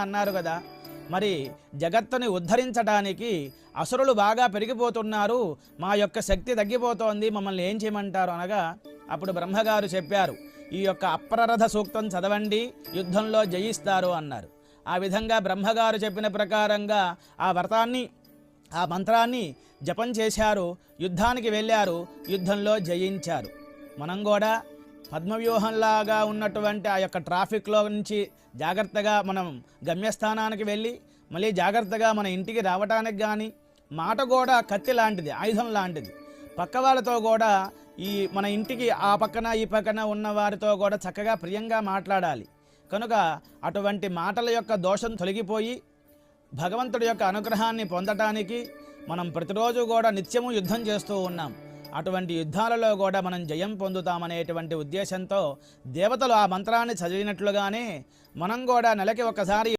అన్నారు కదా, మరి జగత్తుని ఉద్ధరించడానికి అసురులు బాగా పెరిగిపోతున్నారు, మా యొక్క శక్తి తగ్గిపోతోంది, మమ్మల్ని ఏం చేయమంటారు అనగా అప్పుడు బ్రహ్మగారు చెప్పారు, ఈ యొక్క అప్రరథ సూక్తం చదవండి, యుద్ధంలో జయిస్తారు అన్నారు. ఆ విధంగా బ్రహ్మగారు చెప్పిన ప్రకారంగా ఆ మంత్రాన్ని జపం చేశారు, యుద్ధానికి వెళ్ళారు, యుద్ధంలో జయించారు. మనం కూడా పద్మవ్యూహంలాగా ఉన్నటువంటి ఆ యొక్క ట్రాఫిక్లో నుంచి జాగ్రత్తగా మనం గమ్యస్థానానికి వెళ్ళి మళ్ళీ జాగ్రత్తగా మన ఇంటికి రావటానికి కానీ, మాట కూడా కత్తి లాంటిది, ఆయుధం లాంటిది. పక్క వాళ్ళతో కూడా మన ఇంటికి ఆ పక్కన ఈ పక్కన ఉన్న వారితో కూడా చక్కగా ప్రియంగా మాట్లాడాలి. కనుక అటువంటి మాటల యొక్క దోషం తొలగిపోయి భగవంతుడి యొక్క అనుగ్రహాన్ని పొందటానికి మనం ప్రతిరోజు కూడా నిత్యము యుద్ధం చేస్తూ ఉన్నాం. అటువంటి యుద్ధాలలో కూడా మనం జయం పొందుతామనేటువంటి ఉద్దేశంతో దేవతలు ఆ మంత్రాన్ని చదివినట్లుగానే మనం కూడా నెలకి ఒకసారి